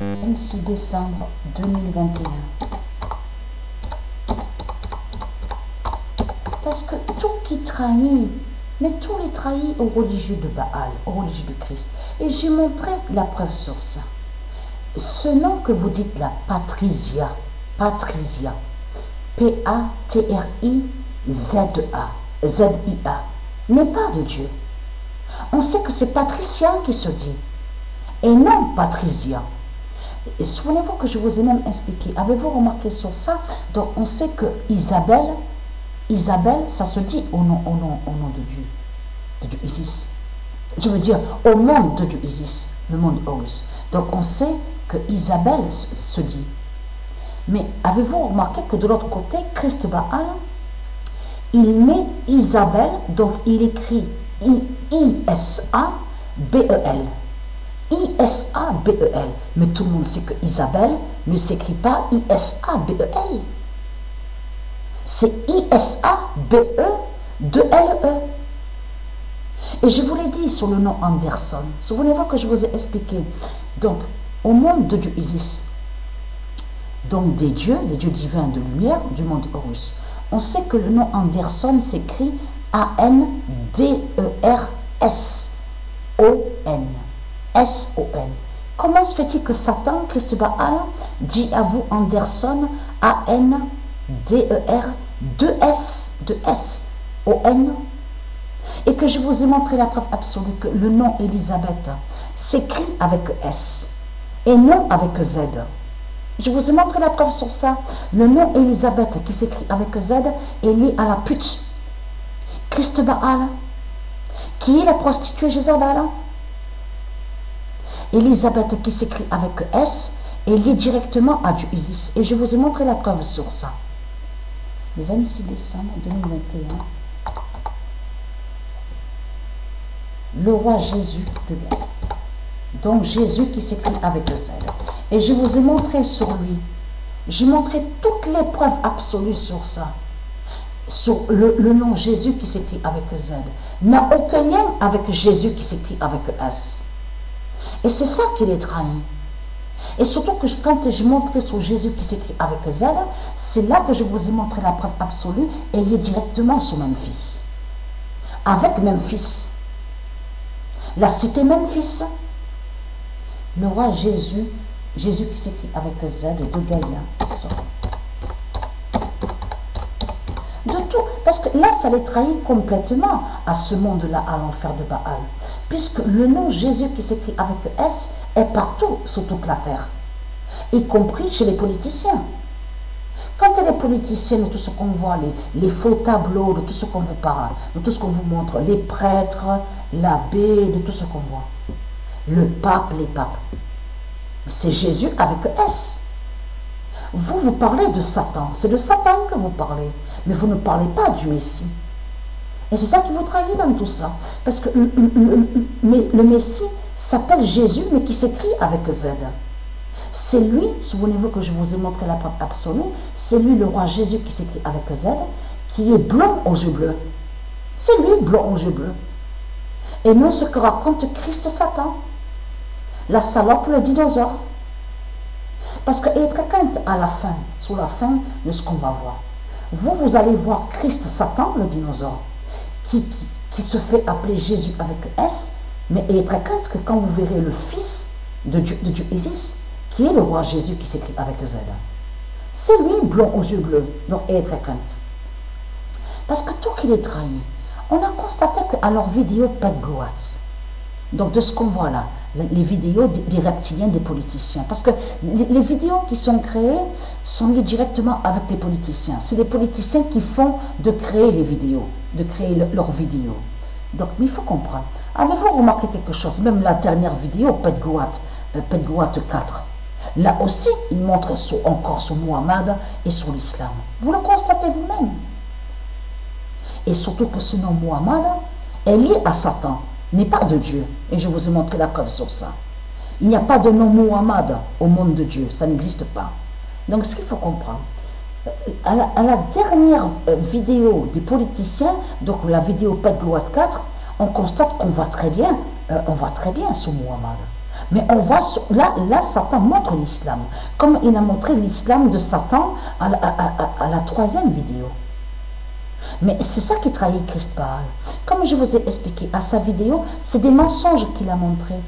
26 décembre 2021. Parce que tout qui trahit, mais tous les trahis aux religieux de Baal, aux religieux de Christ. Et j'ai montré la preuve sur ça. Ce nom que vous dites là, Patrisia, P-A-T-R-I-Z-A, Z-I-A, n'est pas de Dieu. On sait que c'est Patricia qui se dit, et non Patrisia. Souvenez-vous que je vous ai même expliqué, avez-vous remarqué sur ça? Donc on sait que Isabelle, ça se dit au nom de Dieu Isis. Je veux dire, au monde de Dieu Isis, le monde Horus. Donc on sait que Isabelle se dit. Mais avez-vous remarqué que de l'autre côté, Christ Baal, il met Isabelle, donc il écrit I-S-A-B-E-L. I-S-A-B-E-L. Mais tout le monde sait que Isabelle ne s'écrit pas I-S-A-B-E-L. C'est I-S-A-B-E-2-L-E. Et je vous l'ai dit sur le nom Anderson. Souvenez-vous que je vous ai expliqué. Donc, au monde de Dieu Isis, donc des dieux divins de lumière du monde Horus, on sait que le nom Anderson s'écrit A-N-D-E-R-S-O-N. S-O-N. Comment se fait-il que Satan, Christ Baal, dit à vous Anderson, A-N-D-E-R, 2-S-O-N, et que je vous ai montré la preuve absolue que le nom Elisabeth s'écrit avec S et non avec Z. Je vous ai montré la preuve sur ça. Le nom Elisabeth qui s'écrit avec Z est lié à la pute. Christ Baal, qui est la prostituée Jézabel. Elisabeth qui s'écrit avec S est liée directement à Dieu Isis. Et je vous ai montré la preuve sur ça. Le 26 décembre 2021. Le roi Jésus de Dieu. Donc Jésus qui s'écrit avec Z. Et je vous ai montré sur lui. J'ai montré toutes les preuves absolues sur ça. Sur le nom Jésus qui s'écrit avec Z. N'a aucun lien avec Jésus qui s'écrit avec S. Et c'est ça qui les trahit. Et surtout que quand j'ai montré sur Jésus qui s'écrit avec Z, c'est là que je vous ai montré la preuve absolue et liée directement sur Memphis. Avec Memphis. La cité Memphis. Le roi Jésus qui s'écrit avec Z de Gaïa. De tout. Parce que là, ça les trahit complètement à ce monde-là, à l'enfer de Baal. Puisque le nom Jésus qui s'écrit avec S est partout sur toute la terre. Y compris chez les politiciens. Quand les politiciens, de tout ce qu'on voit, les faux tableaux, de tout ce qu'on vous parle, de tout ce qu'on vous montre, les prêtres, l'abbé, de tout ce qu'on voit. Le pape, les papes. C'est Jésus avec S. Vous parlez de Satan. C'est de Satan que vous parlez. Mais vous ne parlez pas du Messie. Et c'est ça qui vous trahit dans tout ça. Parce que le Messie s'appelle Jésus, mais qui s'écrit avec Z. C'est lui, souvenez-vous que je vous ai montré la preuve absolue, c'est lui le roi Jésus qui s'écrit avec Z, qui est blanc aux yeux bleus. C'est lui blanc aux yeux bleus. Et non ce que raconte Christ Satan. La salope, le dinosaure. Parce qu'il est très crainte à la fin, sous la fin de ce qu'on va voir. Vous allez voir Christ Satan, le dinosaure, qui se fait appeler Jésus avec S, mais il est très crainte que quand vous verrez le fils de Dieu Isis, qui est le roi Jésus qui s'écrit avec Z, c'est lui blanc aux yeux bleus, donc il est très crainte. Parce que tout qu'il est trahi, on a constaté qu'à leur vidéo Pet Goat, donc de ce qu'on voit là, les vidéos des reptiliens, des politiciens, parce que les vidéos qui sont créées sont liées directement avec les politiciens. C'est les politiciens qui font de créer les vidéos, de créer leurs vidéos. Donc, mais il faut comprendre. Avez-vous remarqué quelque chose? Même la dernière vidéo, Pet Goat 4, là aussi, il montre encore sur Muhammad et sur l'islam. Vous le constatez vous-même. Et surtout que ce nom Muhammad est lié à Satan, n'est pas de Dieu. Et je vous ai montré la preuve sur ça. Il n'y a pas de nom Muhammad au monde de Dieu, ça n'existe pas. Donc ce qu'il faut comprendre, à la dernière vidéo des politiciens, donc la vidéo Pet Goat 4, on constate qu'on va très bien sur Muhammad. Mais on voit, là, Satan montre l'islam, comme il a montré l'islam de Satan à la troisième vidéo. Mais c'est ça qui trahit Christ Baal. Comme je vous ai expliqué à sa vidéo, c'est des mensonges qu'il a montrés.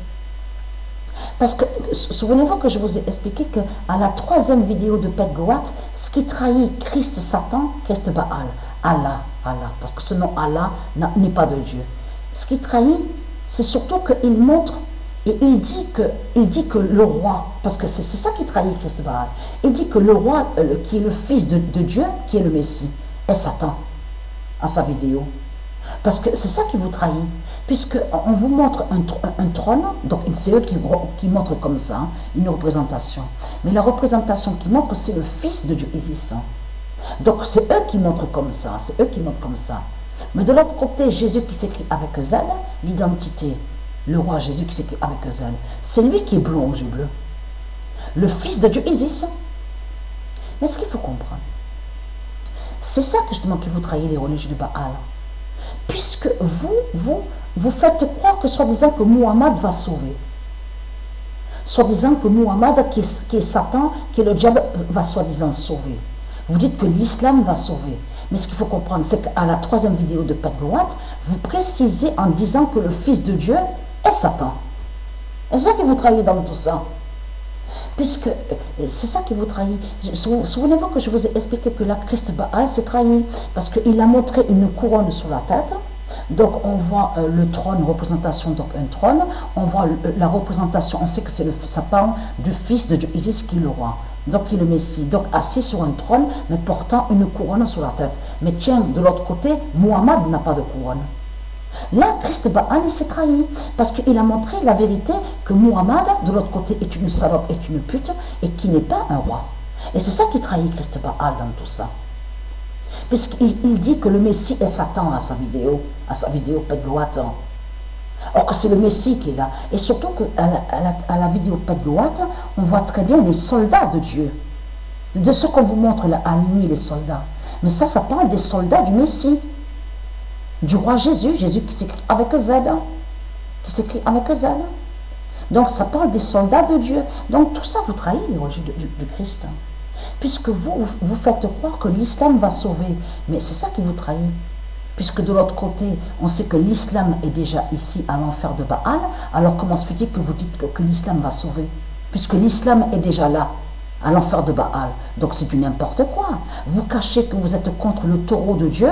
Parce que, souvenez-vous que je vous ai expliqué qu'à la troisième vidéo de Pet-Goat, ce qui trahit Christ Satan, Christ Baal, Allah, parce que ce nom Allah n'est pas de Dieu. Ce qui trahit, c'est surtout qu'il montre, et il dit que le roi, parce que c'est ça qui trahit Christ Baal, il dit que le roi, qui est le fils de Dieu, qui est le Messie, est Satan, à sa vidéo. Parce que c'est ça qui vous trahit. Puisqu'on vous montre un trône, donc c'est eux qui montrent comme ça, une représentation. Mais la représentation qui montre, c'est le Fils de Dieu existant. Donc c'est eux qui montrent comme ça, c'est eux qui montrent comme ça. Mais de l'autre côté, Jésus qui s'écrit avec Z, l'identité, le roi Jésus qui s'écrit avec Z, c'est lui qui est blond aux yeux bleus. Le Fils de Dieu existe. Mais ce qu'il faut comprendre, c'est ça justement qui vous trahit les religieux de Baal. Puisque vous faites croire que soi-disant que Muhammad va sauver. Soi-disant que Muhammad, qui est Satan, qui est le diable, va soi-disant sauver. Vous dites que l'islam va sauver. Mais ce qu'il faut comprendre, c'est qu'à la troisième vidéo de Pet-Goat, vous précisez en disant que le Fils de Dieu est Satan. Et c'est ça qui vous trahit dans tout ça. Puisque c'est ça qui vous trahit. Souvenez-vous que je vous ai expliqué que la Christ Baal s'est trahi. Parce qu'il a montré une couronne sur la tête. Donc on voit le trône, représentation, donc un trône. On voit la représentation, on sait que c'est ça parle du Fils de Dieu Isis qui est le roi. Donc il est le Messie. Donc assis sur un trône, mais portant une couronne sur la tête. Mais tiens, de l'autre côté, Muhammad n'a pas de couronne. Là, Christ Baal s'est trahi, parce qu'il a montré la vérité que Muhammad, de l'autre côté, est une salope, est une pute, et qui n'est pas un roi. Et c'est ça qui trahit Christ Baal dans tout ça. Puisqu'il dit que le Messie est Satan à sa vidéo Pet-Goat. Or que c'est le Messie qui est là. Et surtout qu'à la vidéo Pet-Goat, on voit très bien les soldats de Dieu. De ce qu'on vous montre là, aligner les soldats. Mais ça parle des soldats du Messie. Du roi Jésus, Jésus qui s'écrit avec Z, Donc ça parle des soldats de Dieu. Donc tout ça vous trahit les religieux de Christ. Puisque vous faites croire que l'islam va sauver. Mais c'est ça qui vous trahit. Puisque de l'autre côté, on sait que l'islam est déjà ici à l'enfer de Baal. Alors comment se fait-il que vous dites que l'islam va sauver? Puisque l'islam est déjà là, à l'enfer de Baal. Donc c'est du n'importe quoi. Vous cachez que vous êtes contre le taureau de Dieu.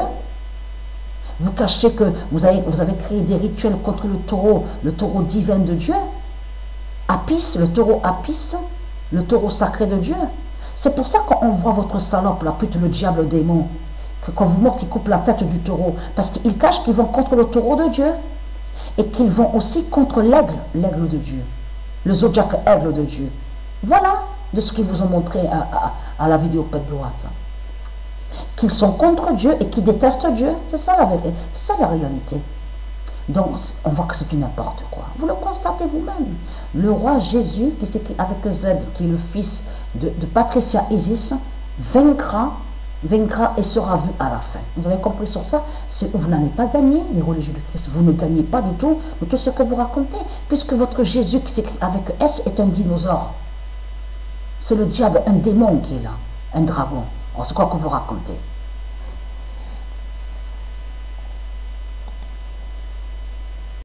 Vous cachez que vous avez créé des rituels contre le taureau divin de Dieu. Apis, le taureau sacré de Dieu. C'est pour ça qu'on voit votre salope, la pute, le diable, le démon, qu'on vous montre qui coupe la tête du taureau. Parce qu'ils cachent qu'ils vont contre le taureau de Dieu. Et qu'ils vont aussi contre l'aigle de Dieu. Le zodiaque aigle de Dieu. Voilà de ce qu'ils vous ont montré à la vidéo Pet-Goat. Qu'ils sont contre Dieu et qu'ils détestent Dieu. C'est ça la vérité, c'est ça la réalité. Donc on voit que c'est du n'importe quoi. Vous le constatez vous-même. Le roi Jésus, qui s'écrit avec Z, qui est le fils de Patricia Isis, vaincra et sera vu à la fin. Vous avez compris sur ça? Vous n'allez pas gagner, les religieux de Christ. Vous ne gagnez pas du tout de tout ce que vous racontez, puisque votre Jésus qui s'écrit avec S est un dinosaure. C'est le diable, un démon qui est là, un dragon. C'est quoi que vous racontez?